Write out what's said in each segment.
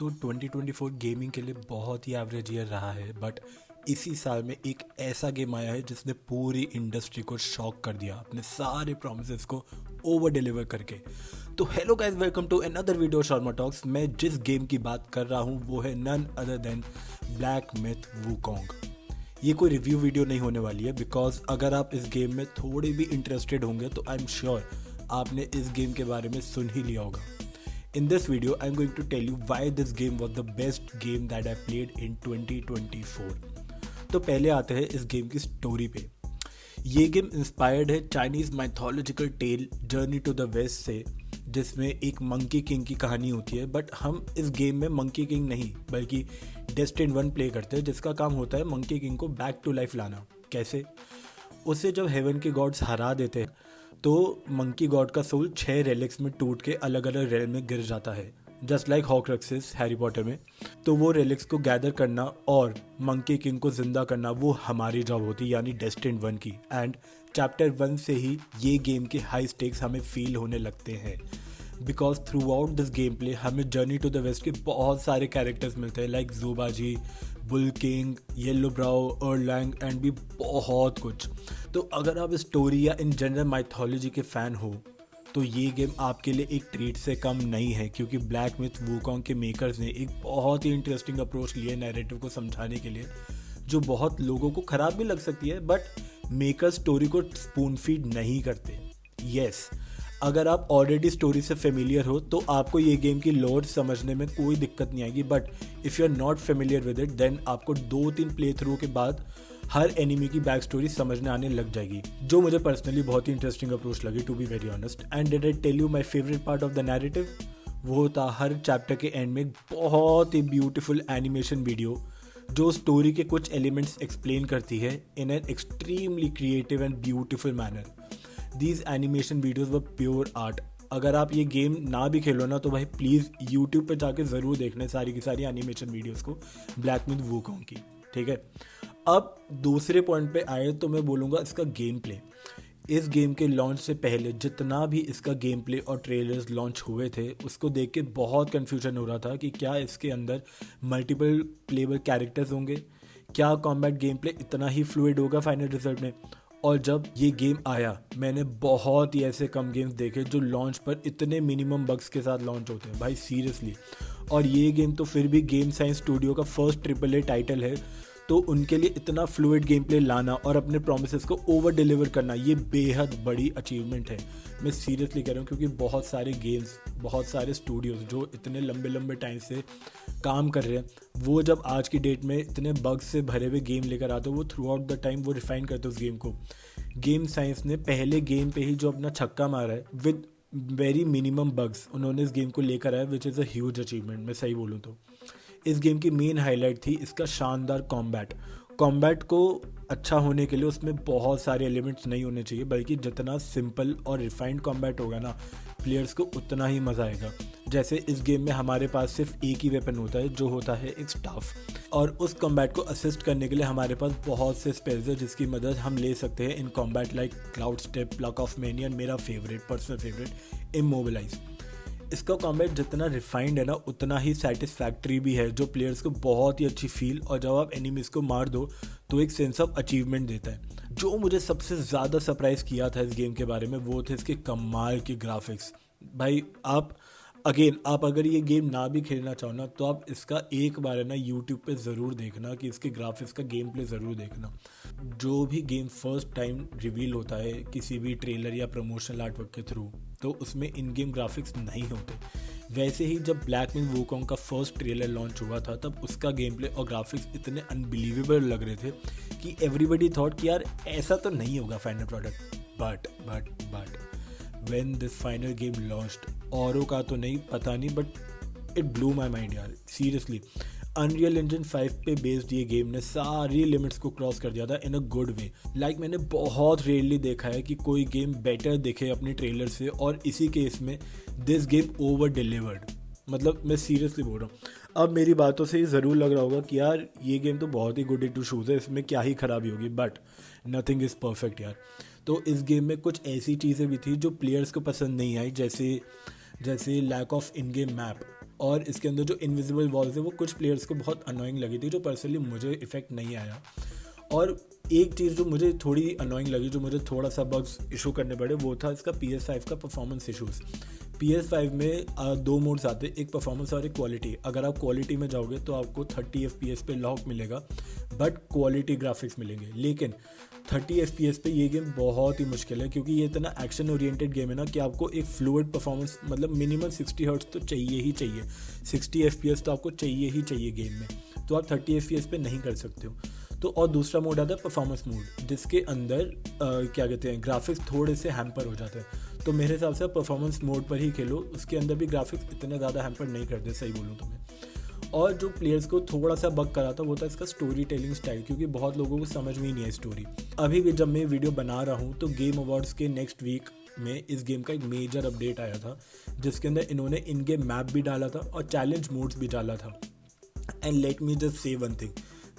तो 2024 गेमिंग के लिए बहुत ही एवरेज ईयर रहा है, बट इसी साल में एक ऐसा गेम आया है जिसने पूरी इंडस्ट्री को शॉक कर दिया अपने सारे प्रॉमिसेस को ओवर डिलीवर करके। तो hello guys, welcome to another video Sharma talks. मैं जिस गेम की बात कर रहा हूँ वो है none other than black myth Wukong. ये कोई रिव्यू वीडियो नहीं होने वाली है, बिकॉज अगर आप इस गेम में थोड़े भी इंटरेस्टेड होंगे तो आई एम श्योर आपने इस गेम के बारे में सुन ही लिया होगा। In this video, I'm going to tell you why this game was the best game that I played in 2024. तो पहले आते हैं इस गेम की स्टोरी पे। ये गेम इंस्पायर्ड है Chinese mythological tale journey to the west से, जिसमें एक मंकी किंग की कहानी होती है। बट हम इस गेम में मंकी किंग नहीं बल्कि डेस्टिन 1 प्ले करते हैं, जिसका काम होता है मंकी किंग को बैक टू लाइफ लाना। कैसे? उसे जब हेवन के गॉड्स हरा देते हैं तो मंकी गॉड का सोल 6 रेलिक्स में टूट के अलग अलग रेल में गिर जाता है, जस्ट लाइक हॉक्रेक्सिस हैरी पॉटर में। तो वो रेलिक्स को गैदर करना और मंकी किंग को जिंदा करना वो हमारी जॉब होती है, यानी डेस्टिन्ड 1 की। एंड चैप्टर 1 से ही ये गेम के हाई स्टेक्स हमें फील होने लगते हैं, because throughout this game play हमें जर्नी टू द वेस्ट के बहुत सारे कैरेक्टर्स मिलते हैं, like Zhu Bajie, Bull King, Yellow Brow, Erlang and भी बहुत कुछ। तो अगर आप स्टोरी या इन जनरल माइथोलॉजी के फ़ैन हो तो ये गेम आपके लिए एक ट्रीट से कम नहीं है, क्योंकि ब्लैक मिथ वुकोंग के मेकर्स ने एक बहुत ही इंटरेस्टिंग अप्रोच लिया नैरेटिव को समझाने के लिए, जो बहुत लोगों को ख़राब भी लग सकती है, बट मेकर स्टोरी को स्पून फीड नहीं करते। यस, अगर आप ऑलरेडी स्टोरी से फेमिलियर हो तो आपको ये गेम की लॉर समझने में कोई दिक्कत नहीं आएगी, but if you are not familiar with it then आपको 2-3 प्ले थ्रू के बाद हर एनिमी की बैक स्टोरी समझने आने लग जाएगी, जो मुझे पर्सनली बहुत ही इंटरेस्टिंग अप्रोच लगी, to be very honest. And did I tell you my favourite part of the narrative? वो था हर चैप्टर के एंड में एक बहुत ही ब्यूटीफुल एनिमेशन वीडियो जो स्टोरी के कुछ एलिमेंट्स एक्सप्लेन करती है in an extremely creative and beautiful manner. These animation videos व प्योर आर्ट। अगर आप ये गेम ना भी खेलो ना तो भाई प्लीज़ यूट्यूब पे जाके ज़रूर देखना सारी की सारी एनिमेशन वीडियोज़ को ब्लैक मिथ वुकोंग की, ठीक है। अब दूसरे पॉइंट पे आए तो मैं बोलूँगा इसका गेम प्ले। इस गेम के लॉन्च से पहले जितना भी इसका गेम प्ले और ट्रेलर्स लॉन्च हुए थे उसको देख के बहुत कन्फ्यूजन हो रहा था कि क्या इसके अंदर मल्टीपल प्लेबल कैरेक्टर्स होंगे, क्या कॉम्बैट गेम प्ले इतना ही फ्लूइड होगा फाइनल रिजल्ट में। और जब ये गेम आया मैंने बहुत ही ऐसे कम गेम्स देखे जो लॉन्च पर इतने मिनिमम बग्स के साथ लॉन्च होते हैं, भाई सीरियसली। और ये गेम तो फिर भी गेम साइंस स्टूडियो का फर्स्ट AAA टाइटल है, तो उनके लिए इतना फ्लूइड गेम प्ले लाना और अपने प्रोमिसेस को ओवर डिलीवर करना ये बेहद बड़ी अचीवमेंट है। मैं सीरियसली कह रहा हूँ, क्योंकि बहुत सारे गेम्स, बहुत सारे स्टूडियोज़ जो इतने लंबे लंबे टाइम से काम कर रहे हैं, वो जब आज की डेट में इतने बग्स से भरे हुए गेम लेकर आते हैं, वो थ्रू आउट द टाइम वो रिफाइन करते हैं उस गेम को। गेम साइंस ने पहले गेम पे ही जो अपना छक्का मारा है विद वेरी मिनिमम बग्स, उन्होंने इस गेम को लेकर आया, which is a huge achievement. मैं सही बोलूँ तो इस गेम की मेन हाईलाइट थी इसका शानदार कॉम्बैट को अच्छा होने के लिए उसमें बहुत सारे एलिमेंट्स नहीं होने चाहिए, बल्कि जितना सिंपल और रिफाइंड कॉम्बैट होगा ना प्लेयर्स को उतना ही मज़ा आएगा। जैसे इस गेम में हमारे पास सिर्फ एक ही वेपन होता है जो होता है एक स्टाफ, और उस कॉम्बैट को असिस्ट करने के लिए हमारे पास बहुत से स्पेल्स है जिसकी मदद हम ले सकते हैं in combat, like cloud step, pluck of many and मेरा फेवरेट, पर्सनल फेवरेट, इमोबिलाइज। इसका कॉम्बैट जितना रिफाइंड है ना उतना ही सेटिस्फैक्ट्री भी है, जो प्लेयर्स को बहुत ही अच्छी फील, और जब आप एनिमीज को मार दो तो एक सेंस ऑफ अचीवमेंट देता है। जो मुझे सबसे ज़्यादा सरप्राइज़ किया था इस गेम के बारे में वो थे इसके कमाल के ग्राफिक्स। भाई आप अगर ये गेम ना भी खेलना चाहो ना तो आप इसका एक बार है ना यूट्यूब पे ज़रूर देखना कि इसके ग्राफिक्स का गेम प्ले ज़रूर देखना। जो भी गेम फर्स्ट टाइम रिवील होता है किसी भी ट्रेलर या प्रमोशनल आर्टवर्क के थ्रू तो उसमें इन गेम ग्राफिक्स नहीं होते। वैसे ही जब ब्लैक मिथ वुकोंग का फर्स्ट ट्रेलर लॉन्च हुआ था तब उसका गेम प्ले और ग्राफिक्स इतने अनबिलीवेबल लग रहे थे कि एवरीबडी थॉट कि यार ऐसा तो नहीं होगा final product. But when this final game launched, औरों का तो नहीं पता नहीं, but it blew my mind यार, सीरियसली। अनरियल इंजन 5 पे बेस्ड ये गेम ने सारी लिमिट्स को क्रॉस कर दिया था इन अ गुड वे। लाइक मैंने बहुत रेयरली देखा है कि कोई गेम बेटर दिखे अपने ट्रेलर से, और इसी केस में दिस गेम ओवर डिलीवर्ड। मतलब मैं सीरियसली बोल रहा हूँ। अब मेरी बातों से ये ज़रूर लग रहा होगा कि यार ये गेम तो बहुत ही गुड टू शूज़ है, इसमें क्या ही खराबी होगी, बट नथिंग इज़ परफेक्ट यार। तो इस गेम में कुछ ऐसी चीज़ें भी थी जो प्लेयर्स को पसंद नहीं आई, जैसे lack of in game map. और इसके अंदर जो इनविजिबल वॉल्स है वो कुछ प्लेयर्स को बहुत अनोइंग लगी थी, जो पर्सनली मुझे इफेक्ट नहीं आया। और एक चीज़ जो मुझे थोड़ी अनोइंग लगी, जो मुझे थोड़ा सा बग्स इशू करने पड़े, वो था इसका PS5 का परफॉर्मेंस इशूज़। PS5 में दो मोड्स आते हैं, एक परफॉर्मेंस और एक क्वालिटी। अगर आप क्वालिटी में जाओगे तो आपको 30 FPS पे लॉक मिलेगा, बट क्वालिटी ग्राफिक्स मिलेंगे। लेकिन 30 FPS पे ये गेम बहुत ही मुश्किल है, क्योंकि ये इतना एक्शन ओरिएंटेड गेम है ना कि आपको एक फ्लूइड परफॉर्मेंस, मतलब मिनिमम 60 हर्ट्ज तो चाहिए ही चाहिए। 60 FPS तो आपको चाहिए ही चाहिए गेम में, तो आप 30 FPS पे नहीं कर सकते हो। तो और दूसरा मोड आता है परफॉर्मेंस मोड, जिसके अंदर क्या कहते हैं, ग्राफिक्स थोड़े से हैम्पर हो जाते हैं। तो मेरे हिसाब से परफॉर्मेंस मोड पर ही खेलो, उसके अंदर भी ग्राफिक्स इतने ज़्यादा हैम्पर नहीं करते, सही बोलूँ तो मैं। और जो प्लेयर्स को थोड़ा सा बग करा था वो था इसका स्टोरी टेलिंग स्टाइल, क्योंकि बहुत लोगों को समझ में ही नहीं है स्टोरी। अभी भी जब मैं वीडियो बना रहा हूँ तो गेम अवार्ड्स के नेक्स्ट वीक में इस गेम का एक मेजर अपडेट आया था, जिसके अंदर इन्होंने इन गेम मैप भी डाला था और चैलेंज मोड्स भी डाला था। And let me just say one thing,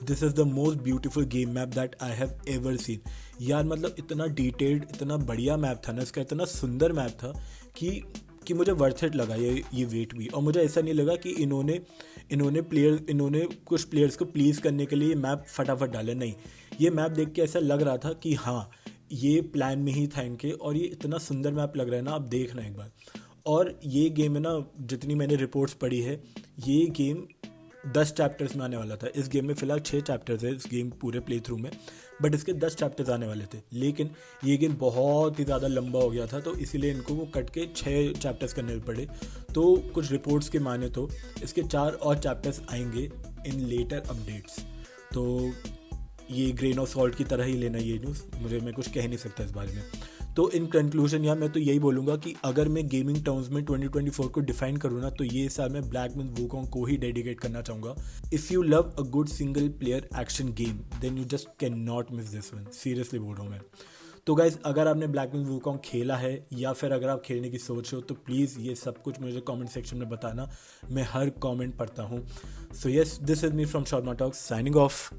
this is the most beautiful game map that I have ever seen. यार मतलब इतना डिटेल्ड, इतना बढ़िया मैप था ना इसका, इतना सुंदर मैप था कि मुझे वर्थ इट लगा ये वेट भी। और मुझे ऐसा नहीं लगा कि इन्होंने कुछ प्लेयर्स को प्लीज़ करने के लिए मैप फटाफट डाले, नहीं। ये मैप देख के ऐसा लग रहा था कि हाँ, ये प्लान में ही था इनके, और ये इतना सुंदर मैप लग रहा है ना, आप देखना एक बार। और ये गेम है ना, जितनी मैंने रिपोर्ट्स पढ़ी है, ये गेम 10 चैप्टर्स में आने वाला था। इस गेम में फ़िलहाल 6 चैप्टर्स है इस गेम पूरे प्ले थ्रू में, बट इसके 10 चैप्टर्स आने वाले थे। लेकिन ये गेम बहुत ही ज़्यादा लंबा हो गया था, तो इसीलिए इनको वो कट के 6 चैप्टर्स करने पड़े। तो कुछ रिपोर्ट्स के माने तो इसके 4 और चैप्टर्स आएंगे इन लेटर अपडेट्स। तो ये ग्रेन ऑफ सॉल्ट की तरह ही लेना ये न्यूज़, मैं कुछ कह नहीं सकता इस बारे में। तो इन कंक्लूजन यार मैं तो यही बोलूँगा कि अगर मैं गेमिंग टर्म्स में 2024 को डिफाइन करूँ ना, तो ये साल मैं ब्लैक मैन वुकोंग को ही डेडिकेट करना चाहूँगा। If you love a good single player action game then you just can not miss this one, seriously बोल रहा हूँ मैं। तो गाइज़, अगर आपने ब्लैक मैन वुकोंग खेला है या फिर अगर आप खेलने की सोच हो तो प्लीज़ ये सब कुछ मुझे कमेंट सेक्शन में बताना, मैं हर कमेंट पढ़ता हूँ। So yes, this is me from shawarma talks, signing off.